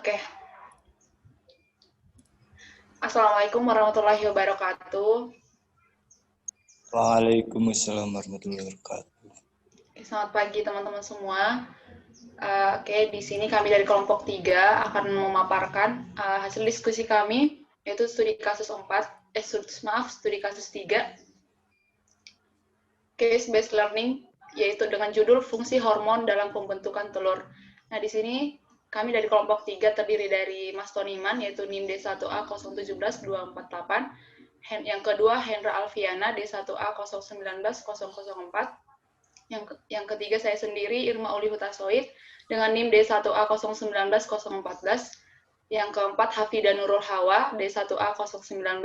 Oke. Assalamualaikum warahmatullahi wabarakatuh. Waalaikumsalam warahmatullahi wabarakatuh. Selamat pagi teman-teman semua. Oke, di sini kami dari kelompok 3 akan memaparkan hasil diskusi kami, yaitu studi kasus 3, case-based learning, yaitu dengan judul fungsi hormon dalam pembentukan telur. Nah, di sini kami dari kelompok 3 terdiri dari Mas Toniman, yaitu NIM D1A 017248, yang kedua Hendra Alfiana D1A 019004, yang ketiga saya sendiri Irma Uli Hutasoid dengan NIM D1A 019014, yang keempat Hafida Nurul Hawa D1A 019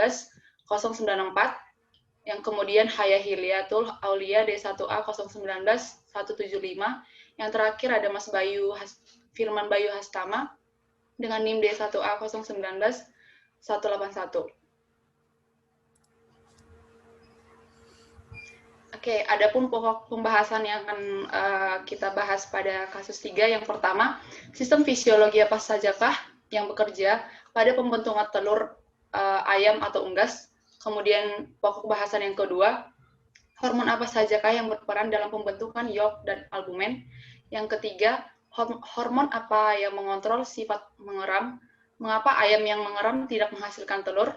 yang kemudian Haya Hilyatul Aulia D1A 019175, yang terakhir ada Mas Firman Bayu Hastama dengan NIM D1A 019 181. Oke, adapun pokok pembahasan yang akan kita bahas pada kasus 3, yang pertama, sistem fisiologi apa sajakah yang bekerja pada pembentukan telur ayam atau unggas. Kemudian pokok bahasan yang kedua, hormon apa sajakah yang berperan dalam pembentukan yolk dan albumen. Yang ketiga, hormon apa yang mengontrol sifat mengeram, mengapa ayam yang mengeram tidak menghasilkan telur.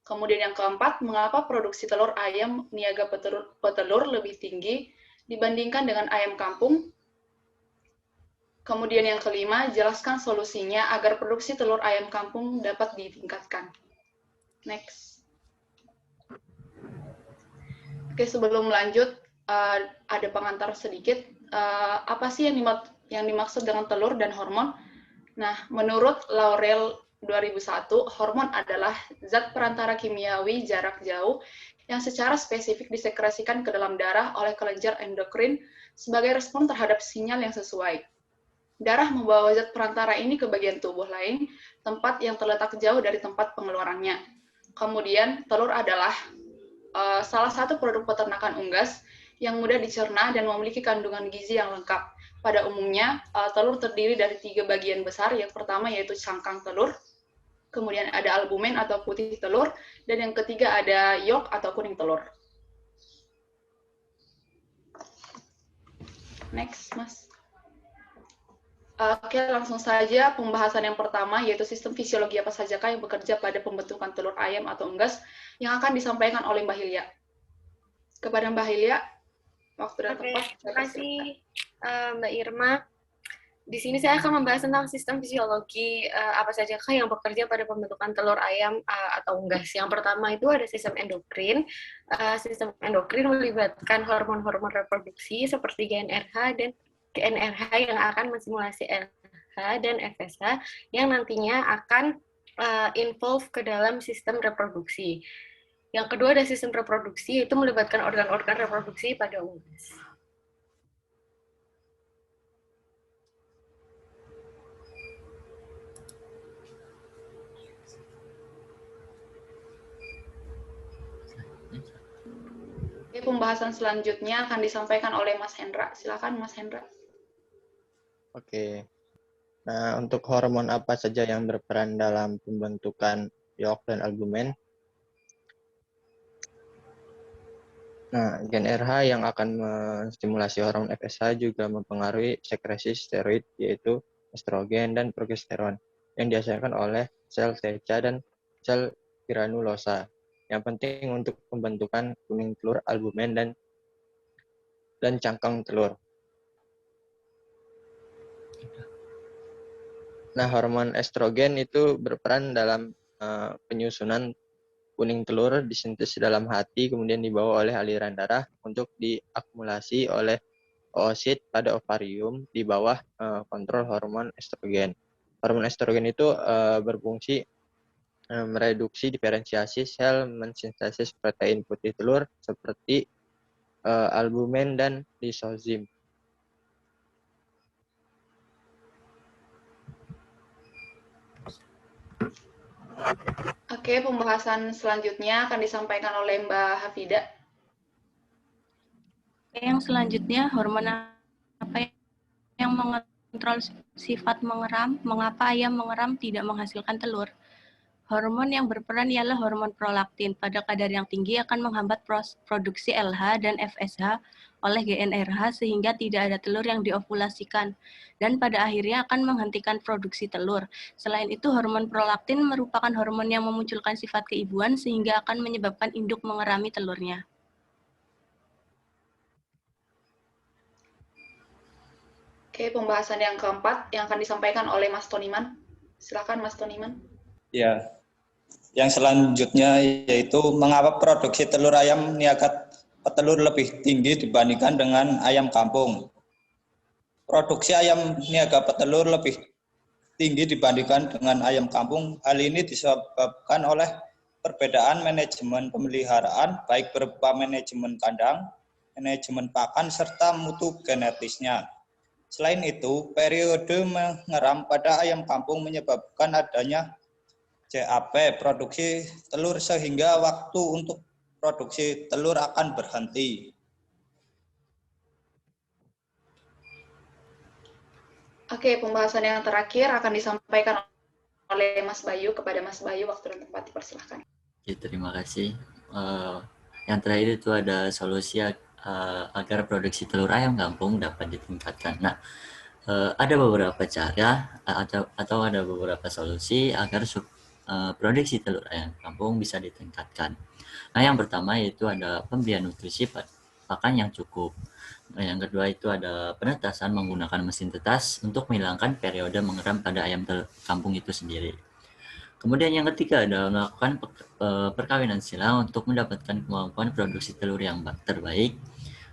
Kemudian yang keempat, mengapa produksi telur ayam niaga petelur lebih tinggi dibandingkan dengan ayam kampung. Kemudian yang kelima, jelaskan solusinya agar produksi telur ayam kampung dapat ditingkatkan. Next. Oke, sebelum lanjut, ada pengantar sedikit. Apa sih yang dimaksud dengan telur dan hormon? Nah, menurut Laurel 2001, hormon adalah zat perantara kimiawi jarak jauh yang secara spesifik disekresikan ke dalam darah oleh kelenjar endokrin sebagai respon terhadap sinyal yang sesuai. Darah membawa zat perantara ini ke bagian tubuh lain, tempat yang terletak jauh dari tempat pengeluarannya. Kemudian, telur adalah salah satu produk peternakan unggas yang mudah dicerna dan memiliki kandungan gizi yang lengkap. Pada umumnya, telur terdiri dari 3 bagian besar. Yang pertama yaitu cangkang telur, kemudian ada albumen atau putih telur, dan yang ketiga ada yolk atau kuning telur. Next, Mas. Oke, langsung saja pembahasan yang pertama, yaitu sistem fisiologi apa sajakah yang bekerja pada pembentukan telur ayam atau unggas, yang akan disampaikan oleh Mbak Hilya. Kepada Mbak Hilya, waktu dan tempat. Terima kasih Mbak Irma. Di sini saya akan membahas tentang sistem fisiologi apa sajakah yang bekerja pada pembentukan telur ayam atau unggas. Yang pertama itu ada sistem endokrin. Sistem endokrin melibatkan hormon-hormon reproduksi seperti GnRH dan GnRH yang akan mensimulasi RH dan FSH yang nantinya akan involve ke dalam sistem reproduksi. Yang kedua ada sistem reproduksi, itu melibatkan organ-organ reproduksi pada unggas. Oke, pembahasan selanjutnya akan disampaikan oleh Mas Hendra. Silakan, Mas Hendra. Oke. Nah, untuk hormon apa saja yang berperan dalam pembentukan yolk dan albumen? Nah, gen RH yang akan menstimulasi hormon FSH juga mempengaruhi sekresi steroid, yaitu estrogen dan progesteron, yang dihasilkan oleh sel TCA dan sel granulosa. Yang penting untuk pembentukan kuning telur, albumen, dan cangkang telur. Nah, hormon estrogen itu berperan dalam penyusunan kuning telur, disintesis dalam hati, kemudian dibawa oleh aliran darah untuk diakumulasi oleh oosit pada ovarium di bawah kontrol hormon estrogen. Hormon estrogen itu berfungsi mereduksi diferensiasi sel mensintesis protein putih telur seperti albumen dan lisozim. Oke, pembahasan selanjutnya akan disampaikan oleh Mbak Hafida. Yang selanjutnya, hormon apa yang mengontrol kontrol sifat mengeram, mengapa ayam mengeram tidak menghasilkan telur? Hormon yang berperan ialah hormon prolaktin. Pada kadar yang tinggi akan menghambat produksi LH dan FSH oleh GnRH sehingga tidak ada telur yang diovulasikan. Dan pada akhirnya akan menghentikan produksi telur. Selain itu, hormon prolaktin merupakan hormon yang memunculkan sifat keibuan sehingga akan menyebabkan induk mengerami telurnya. Oke, pembahasan yang keempat yang akan disampaikan oleh Mas Toniman. Silakan Mas Toniman. Ya, yang selanjutnya yaitu mengapa produksi telur ayam niaga petelur lebih tinggi dibandingkan dengan ayam kampung. Produksi ayam niaga petelur lebih tinggi dibandingkan dengan ayam kampung. Hal ini disebabkan oleh perbedaan manajemen pemeliharaan, baik berupa manajemen kandang, manajemen pakan, serta mutu genetisnya. Selain itu, periode mengeram pada ayam kampung menyebabkan adanya CAP, produksi telur, sehingga waktu untuk produksi telur akan berhenti. Oke, pembahasan yang terakhir akan disampaikan oleh Mas Bayu. Kepada Mas Bayu, waktu dan tempat dipersilahkan. Oke, terima kasih. Yang terakhir itu ada solusi agar produksi telur ayam kampung dapat ditingkatkan. Nah, ada beberapa cara atau ada beberapa solusi agar produksi telur ayam kampung bisa ditingkatkan. Nah, yang pertama yaitu ada pemberian nutrisi pakan yang cukup. Nah, yang kedua itu ada penetasan menggunakan mesin tetas untuk menghilangkan periode mengeram pada ayam kampung itu sendiri. Kemudian yang ketiga ada melakukan perkawinan silang untuk mendapatkan kemampuan produksi telur yang terbaik.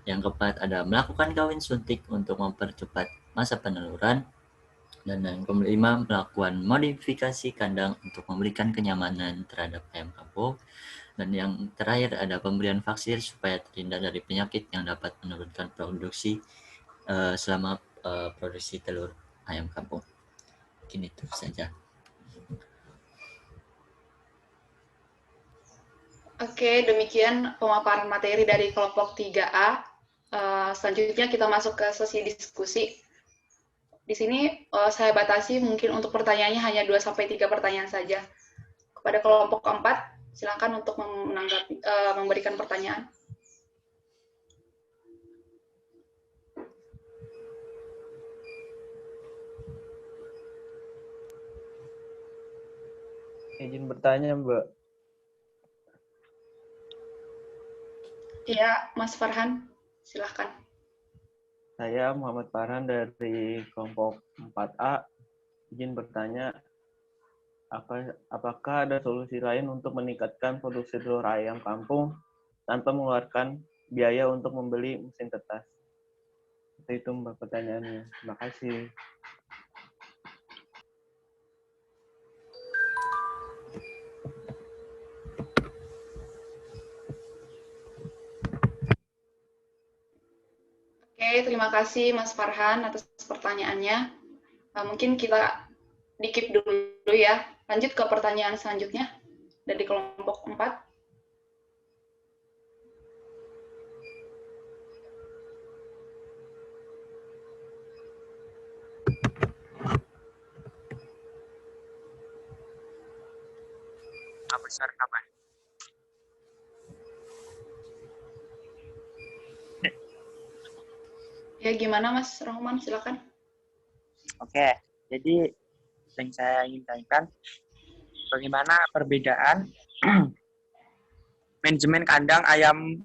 Yang keempat ada melakukan kawin suntik untuk mempercepat masa peneluran. Dan yang kelima, melakukan modifikasi kandang untuk memberikan kenyamanan terhadap ayam kampung. Dan yang terakhir ada pemberian vaksin supaya terhindar dari penyakit yang dapat menurunkan produksi selama produksi telur ayam kampung. Mungkin itu saja. Oke, demikian pemaparan materi dari kelompok 3A. Selanjutnya kita masuk ke sesi diskusi. Di sini saya batasi mungkin untuk pertanyaannya hanya 2-3 pertanyaan saja. Kepada kelompok 4, silakan untuk memberikan pertanyaan. Izin bertanya, Mbak. Iya, Mas Farhan, silakan. Saya Muhammad Farhan dari kelompok 4A. Izin bertanya, apakah ada solusi lain untuk meningkatkan produksi telur ayam kampung tanpa mengeluarkan biaya untuk membeli mesin tetas? Itu Mbak pertanyaannya. Terima kasih. Oke, terima kasih Mas Farhan atas pertanyaannya. Mungkin kita di-keep dulu ya. Lanjut ke pertanyaan selanjutnya dari kelompok 4. Besar kapan? Ya, gimana Mas Rahman? Silakan. Oke, jadi yang saya ingin tanyakan, bagaimana perbedaan manajemen kandang ayam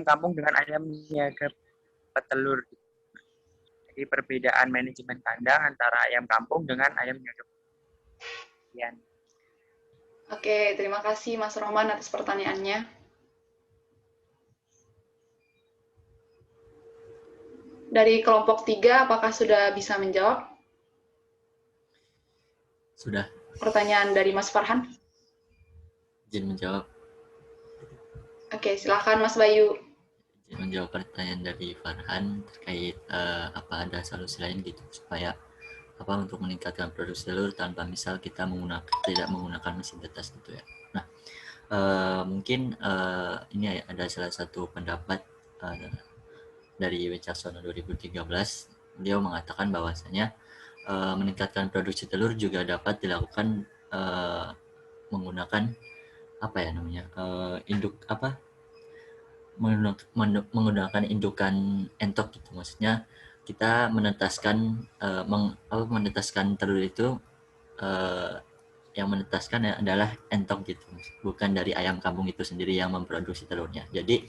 kampung dengan ayam niaga petelur? Jadi perbedaan manajemen kandang antara ayam kampung dengan ayam niaga petelur. Oke, terima kasih Mas Roman atas pertanyaannya. Dari kelompok 3, apakah sudah bisa menjawab? Sudah. Pertanyaan dari Mas Farhan. Izin menjawab. Oke, silakan Mas Bayu. Izin menjawab pertanyaan dari Farhan terkait apa ada solusi lain gitu supaya untuk meningkatkan produksi telur tanpa misal kita tidak menggunakan mesin tetas gitu ya. Nah, mungkin ini ada salah satu pendapat dari Wicaksono 2013 beliau mengatakan bahwasanya meningkatkan produksi telur juga dapat dilakukan menggunakan apa ya namanya menggunakan indukan entok gitu. Maksudnya kita menetaskan menetaskan telur itu yang menetaskan adalah entok gitu, bukan dari ayam kampung itu sendiri yang memproduksi telurnya. Jadi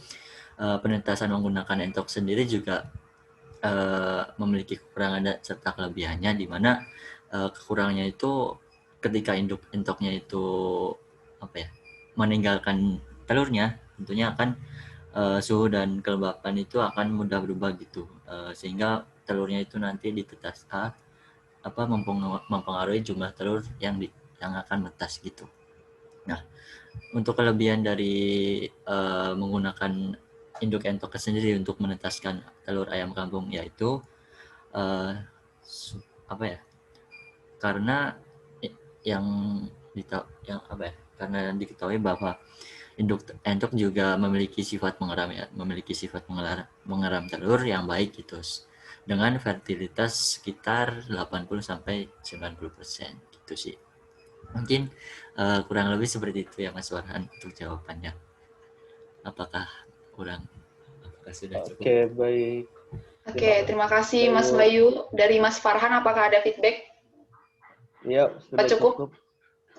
penetasan menggunakan entok sendiri juga memiliki kekurangan dan serta kelebihannya, di mana kekurangannya itu ketika induk entoknya itu meninggalkan telurnya, tentunya akan suhu dan kelembapan itu akan mudah berubah gitu, sehingga telurnya itu nanti ditetas mempengaruhi jumlah telur yang akan menetas gitu. Nah, untuk kelebihan dari menggunakan induk entok sendiri untuk menetaskan telur ayam kampung, yaitu karena karena diketahui bahwa induk entok juga memiliki sifat mengeram telur yang baik gitu, dengan fertilitas sekitar 80-90% gitu sih. Mungkin kurang lebih seperti itu ya Mas Farhan untuk jawabannya. Apakah sudah cukup? Oke, baik. Oke, terima kasih Mas Bayu. Dari Mas Farhan, apakah ada feedback? Ya, sudah cukup.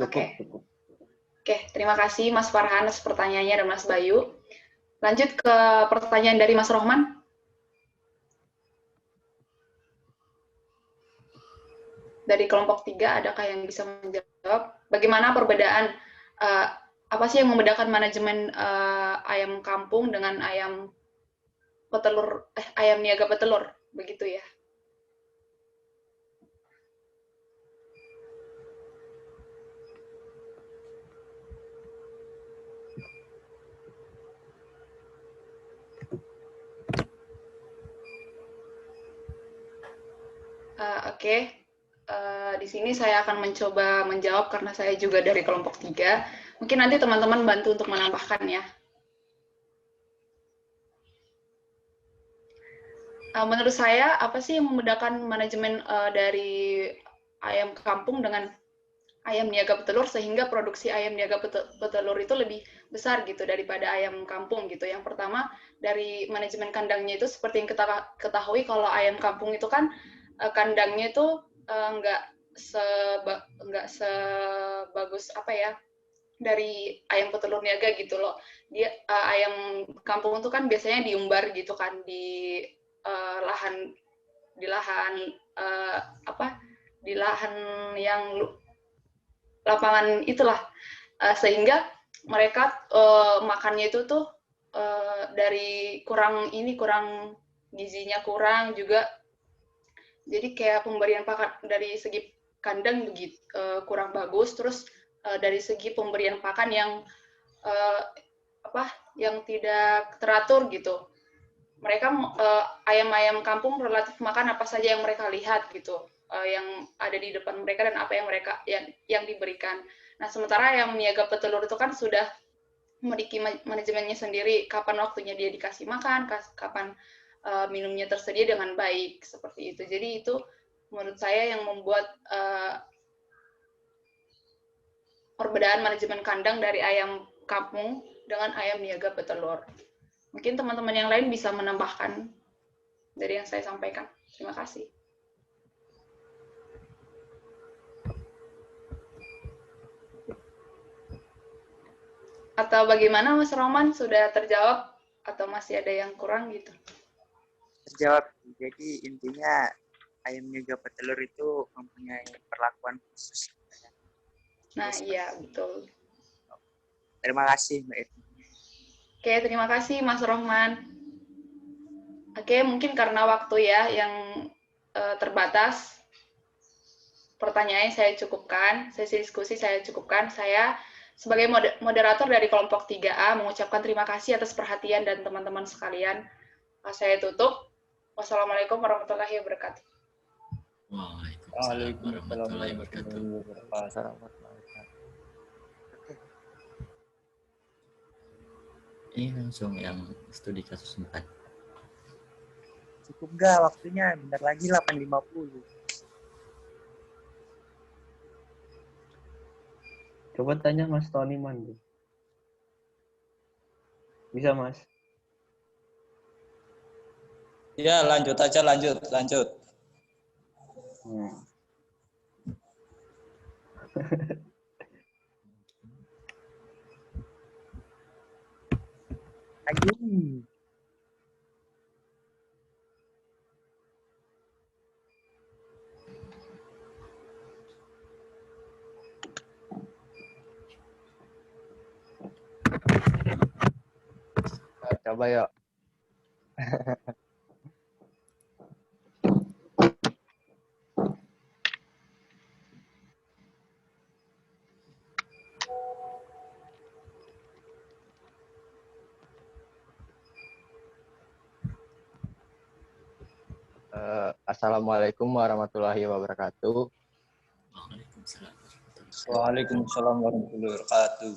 Oke, terima kasih Mas Farhan atas pertanyaannya dan Mas Bayu. Lanjut ke pertanyaan dari Mas Rohman. Dari kelompok 3, adakah yang bisa menjawab? Bagaimana perbedaan, apa sih yang membedakan manajemen ayam kampung dengan ayam niaga petelur, begitu ya? Oke. Di sini saya akan mencoba menjawab karena saya juga dari kelompok 3. Mungkin nanti teman-teman bantu untuk menambahkan ya. Menurut saya, apa sih yang membedakan manajemen dari ayam kampung dengan ayam niaga petelur sehingga produksi ayam niaga petelur itu lebih besar gitu daripada ayam kampung gitu. Yang pertama, dari manajemen kandangnya itu seperti yang kita ketahui kalau ayam kampung itu kan kandangnya itu nggak sebagus dari ayam petelur niaga gitu loh. Dia ayam kampung itu kan biasanya diumbar gitu kan di lahan yang lapangan itulah, sehingga mereka makannya itu tuh dari kurang gizinya kurang juga. Jadi kayak pemberian pakan dari segi kandang begitu kurang bagus, terus dari segi pemberian pakan yang tidak teratur gitu. Mereka ayam-ayam kampung relatif makan apa saja yang mereka lihat gitu, yang ada di depan mereka dan apa yang diberikan. Nah, sementara ayam niaga petelur itu kan sudah memiliki manajemennya sendiri, kapan waktunya dia dikasih makan, kapan minumnya tersedia dengan baik, seperti itu. Jadi itu menurut saya yang membuat perbedaan manajemen kandang dari ayam kampung dengan ayam niaga petelur. Mungkin teman-teman yang lain bisa menambahkan dari yang saya sampaikan. Terima kasih. Atau bagaimana Mas Roman, sudah terjawab atau masih ada yang kurang gitu? Terjawab. Jadi intinya ayam niaga petelur itu mempunyai perlakuan khusus. Nah, iya, betul. Terima kasih, Mbak Irma. Oke, terima kasih Mas Rohman. Oke, mungkin karena waktu ya yang terbatas, pertanyaannya saya cukupkan, sesi diskusi saya cukupkan. Saya sebagai moderator dari kelompok 3A mengucapkan terima kasih atas perhatian dan teman-teman sekalian. Saya tutup. Wassalamualaikum warahmatullahi wabarakatuh. Waalaikumsalam warahmatullahi wabarakatuh. Ini langsung yang studi kasus 4. Cukup nggak waktunya? Bentar lagi 8.50. Coba tanya Mas Tony Man. Bisa Mas? Ya, lanjut aja, lanjut. Ayo. Coba yuk. Assalamualaikum warahmatullahi wabarakatuh. Waalaikumsalam. Waalaikumsalam warahmatullahi wabarakatuh.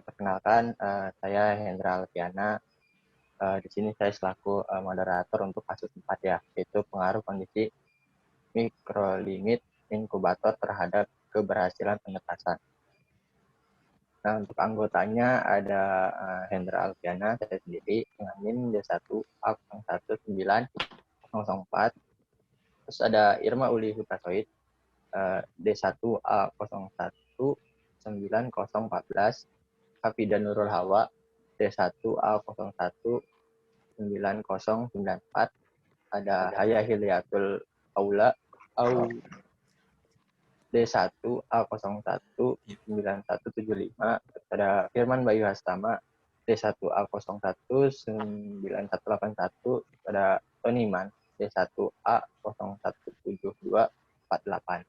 Perkenalkan, saya Hendra Alfiana. Di sini saya selaku moderator untuk kasus 4 ya, yaitu pengaruh kondisi mikrolimit inkubator terhadap keberhasilan penetasan. Nah, untuk anggotanya ada Hendra Alfiana, saya sendiri, dengan NIM D1A019004. Terus ada Irma Uli Hutasoid, D1A019014. Hafida Nurul Hawa, D1A019094. Ada Haya Hilyatul Aula, D1A019175. Ada Firman Bayu Hastama, D1A019181. Ada Toniman, D1A017248.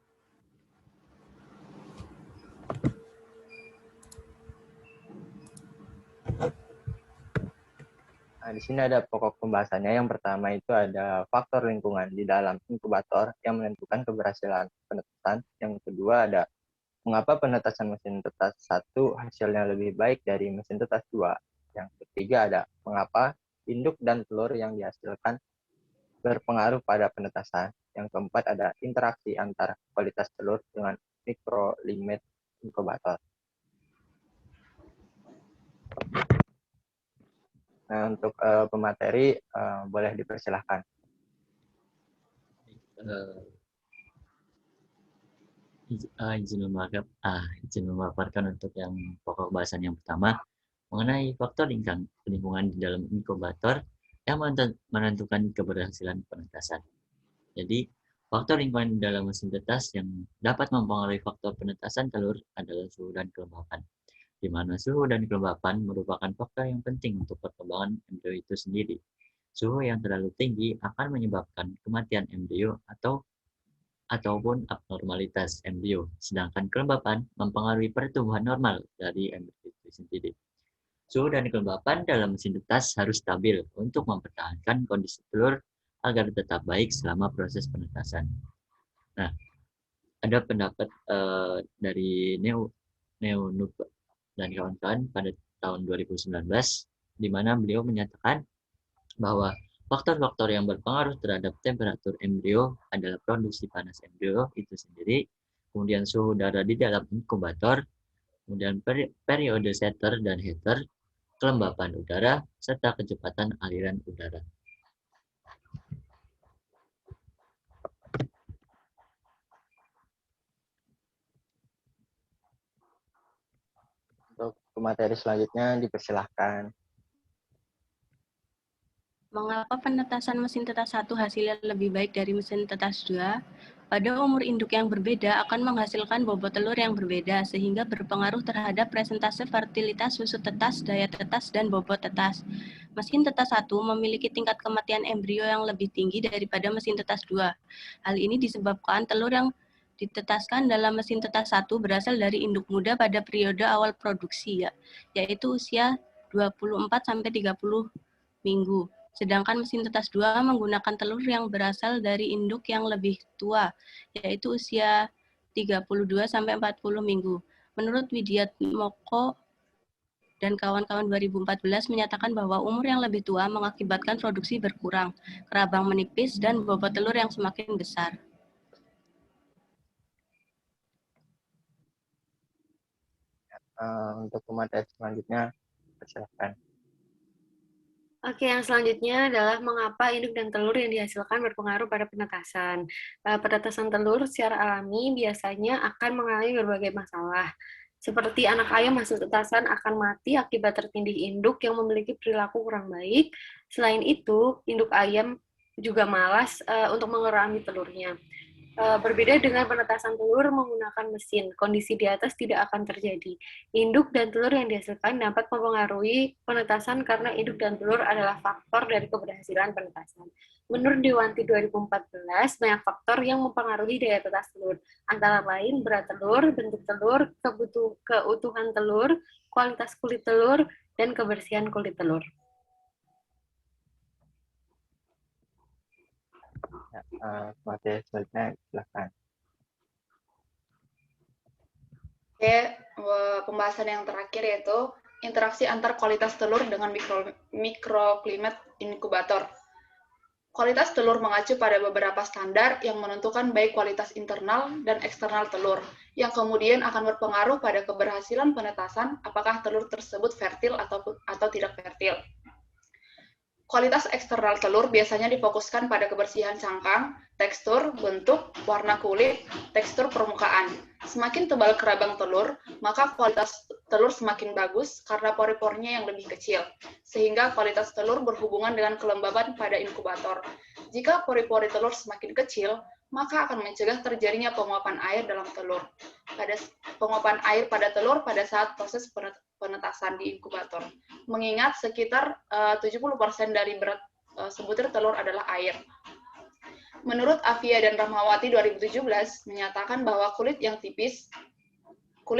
Nah, di sini ada pokok pembahasannya. Yang pertama itu ada faktor lingkungan di dalam inkubator yang menentukan keberhasilan penetasan. Yang kedua ada mengapa penetasan mesin tetas 1 hasilnya lebih baik dari mesin tetas 2. Yang ketiga ada mengapa induk dan telur yang dihasilkan berpengaruh pada penetasan. Yang keempat ada interaksi antara kualitas telur dengan mikrolimit inkubator. Nah, untuk pemateri boleh dipersilahkan. Izin memaparkan untuk yang pokok bahasan yang pertama mengenai faktor lingkungan di dalam inkubator yang menentukan keberhasilan penetasan. Jadi, faktor lingkungan di dalam mesin tetas yang dapat mempengaruhi faktor penetasan telur adalah suhu dan kelembapan, di mana suhu dan kelembapan merupakan faktor yang penting untuk perkembangan embrio itu sendiri. Suhu yang terlalu tinggi akan menyebabkan kematian embrio ataupun abnormalitas embrio, sedangkan kelembapan mempengaruhi pertumbuhan normal dari embrio itu sendiri. Suhu dan kelembapan dalam mesin tetas harus stabil untuk mempertahankan kondisi telur agar tetap baik selama proses penetasan. Nah, ada pendapat dari Neo dan kawan-kawan pada tahun 2019, di mana beliau menyatakan bahwa faktor-faktor yang berpengaruh terhadap temperatur embrio adalah produksi panas embrio itu sendiri, kemudian suhu udara di dalam inkubator, kemudian periode setter dan heater, kelembapan udara, serta kecepatan aliran udara. Untuk materi selanjutnya dipersilahkan. Mengapa penetasan mesin tetas 1 hasilnya lebih baik dari mesin tetas 2? Pada umur induk yang berbeda akan menghasilkan bobot telur yang berbeda, sehingga berpengaruh terhadap presentase fertilitas susu tetas, daya tetas, dan bobot tetas. Mesin tetas 1 memiliki tingkat kematian embrio yang lebih tinggi daripada mesin tetas 2. Hal ini disebabkan telur yang ditetaskan dalam mesin tetas 1 berasal dari induk muda pada periode awal produksi, yaitu usia 24-30 minggu. Sedangkan mesin tetas 2 menggunakan telur yang berasal dari induk yang lebih tua, yaitu usia 32-40 minggu. Menurut Widiatmoko dan kawan-kawan 2014 menyatakan bahwa umur yang lebih tua mengakibatkan produksi berkurang, kerabang menipis, dan bobot telur yang semakin besar. Untuk pemateri selanjutnya, silakan. Oke, yang selanjutnya adalah mengapa induk dan telur yang dihasilkan berpengaruh pada penetasan. Penetasan telur secara alami biasanya akan mengalami berbagai masalah. Seperti anak ayam hasil tetasan akan mati akibat tertindih induk yang memiliki perilaku kurang baik. Selain itu, induk ayam juga malas untuk mengerami telurnya. Berbeda dengan penetasan telur menggunakan mesin, kondisi di atas tidak akan terjadi. Induk dan telur yang dihasilkan dapat mempengaruhi penetasan karena induk dan telur adalah faktor dari keberhasilan penetasan. Menurut Dewanti 2014, banyak faktor yang mempengaruhi daya tetas telur, antara lain berat telur, bentuk telur, keutuhan telur, kualitas kulit telur, dan kebersihan kulit telur. Materi selanjutnya, silakan. Oke, pembahasan yang terakhir yaitu interaksi antar kualitas telur dengan mikroklimat inkubator. Kualitas telur mengacu pada beberapa standar yang menentukan baik kualitas internal dan eksternal telur, yang kemudian akan berpengaruh pada keberhasilan penetasan apakah telur tersebut fertil atau tidak fertil. Kualitas eksternal telur biasanya difokuskan pada kebersihan cangkang, tekstur, bentuk, warna kulit, tekstur permukaan. Semakin tebal kerabang telur, maka kualitas telur semakin bagus karena pori-porinya yang lebih kecil, sehingga kualitas telur berhubungan dengan kelembaban pada inkubator. Jika pori-pori telur semakin kecil, maka akan mencegah terjadinya penguapan air dalam telur. Penguapan air pada telur pada saat proses penetasan di inkubator. Mengingat sekitar 70% dari berat sebutir telur adalah air. Menurut Afia dan Rahmawati 2017 menyatakan bahwa kulit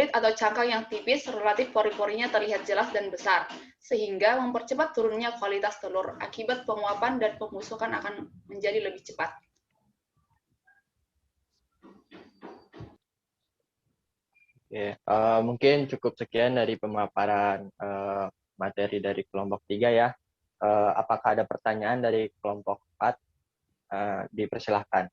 atau cangkang yang tipis relatif pori-porinya terlihat jelas dan besar, sehingga mempercepat turunnya kualitas telur akibat penguapan dan pembusukan akan menjadi lebih cepat. Oke, mungkin cukup sekian dari pemaparan materi dari kelompok 3 ya. Apakah ada pertanyaan dari kelompok 4? Dipersilahkan.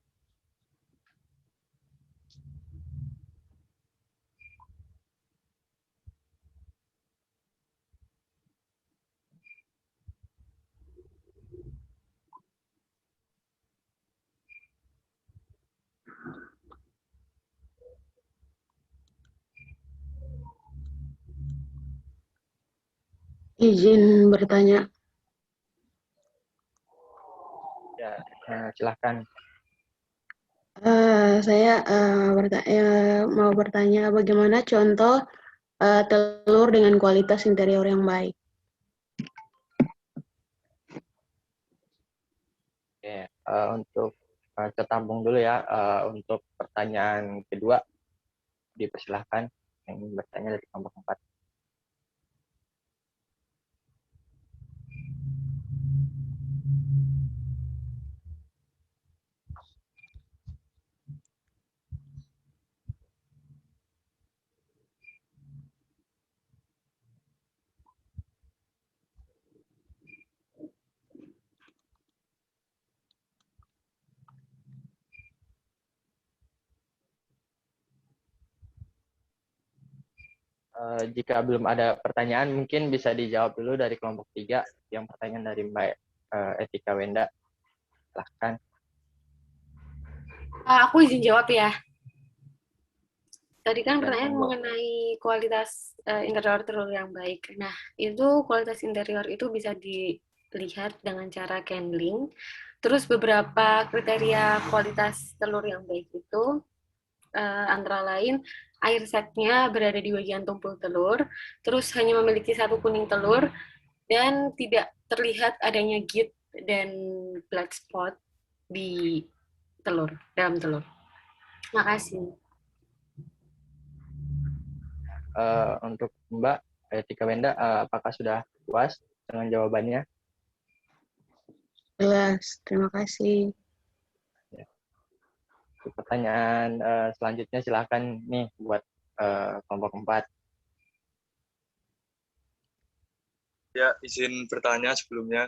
Izin bertanya. Ya, silahkan. Saya mau bertanya bagaimana contoh telur dengan kualitas interior yang baik. Oke, untuk tertampung dulu ya. Untuk pertanyaan kedua, dipersilahkan yang ingin bertanya dari kelompok 4. Jika belum ada pertanyaan, mungkin bisa dijawab dulu dari kelompok 3. Yang pertanyaan dari Mbak Etika Wenda. Silahkan. Aku izin jawab ya. Tadi kan pertanyaan mengenai kualitas interior telur yang baik. Nah, itu kualitas interior itu bisa dilihat dengan cara candling. Terus beberapa kriteria kualitas telur yang baik itu antara lain air sac-nya berada di bagian tumpul telur, terus hanya memiliki satu kuning telur, dan tidak terlihat adanya git dan black spot di dalam telur. Makasih. Untuk Mbak Etika Wenda, apakah sudah puas dengan jawabannya? Jelas, terima kasih. Pertanyaan selanjutnya silakan nih buat kelompok 4. Ya, izin bertanya sebelumnya.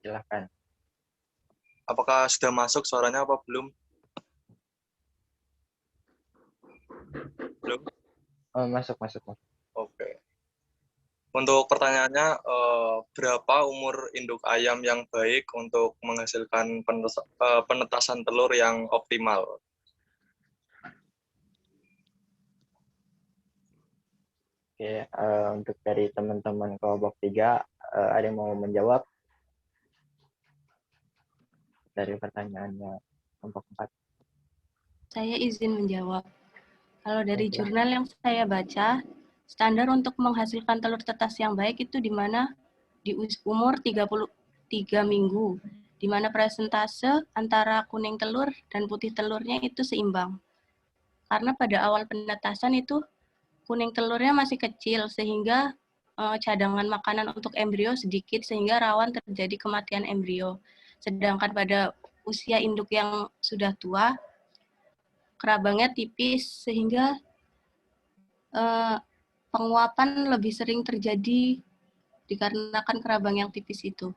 Silahkan. Apakah sudah masuk suaranya apa belum? Belum? Oh, masuk. Oke. Untuk pertanyaannya, berapa umur induk ayam yang baik untuk menghasilkan penetasan telur yang optimal? Oke, untuk dari teman-teman kelompok 3, ada yang mau menjawab dari pertanyaannya kelompok 4? Saya izin menjawab. Kalau dari Oke. jurnal yang saya baca, standar untuk menghasilkan telur tetas yang baik itu di mana di umur 33 minggu, di mana presentase antara kuning telur dan putih telurnya itu seimbang. Karena pada awal penetasan itu kuning telurnya masih kecil, sehingga cadangan makanan untuk embrio sedikit, sehingga rawan terjadi kematian embrio. Sedangkan pada usia induk yang sudah tua, kerabangnya tipis, sehingga penguapan lebih sering terjadi dikarenakan kerabang yang tipis itu.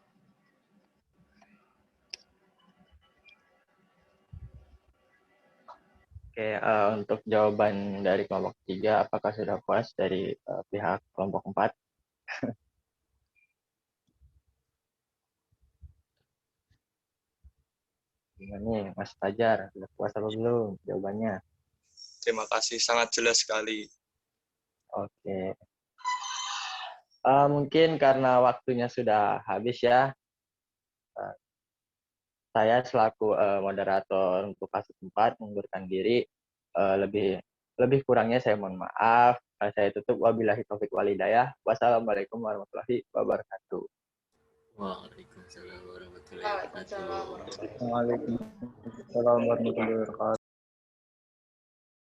Oke, untuk jawaban dari kelompok 3, apakah sudah puas dari pihak kelompok 4? Gimana nih, Mas Fajar? Sudah puas apa belum jawabannya? Terima kasih, sangat jelas sekali. Oke. Mungkin karena waktunya sudah habis ya, saya selaku moderator untuk kasus 4 mengundurkan diri. Lebih kurangnya saya mohon maaf. Saya tutup, wabillahi taufik walhidayah. Wassalamualaikum warahmatullahi wabarakatuh. Waalaikumsalam warahmatullahi wabarakatuh. Waalaikumsalam warahmatullahi wabarakatuh.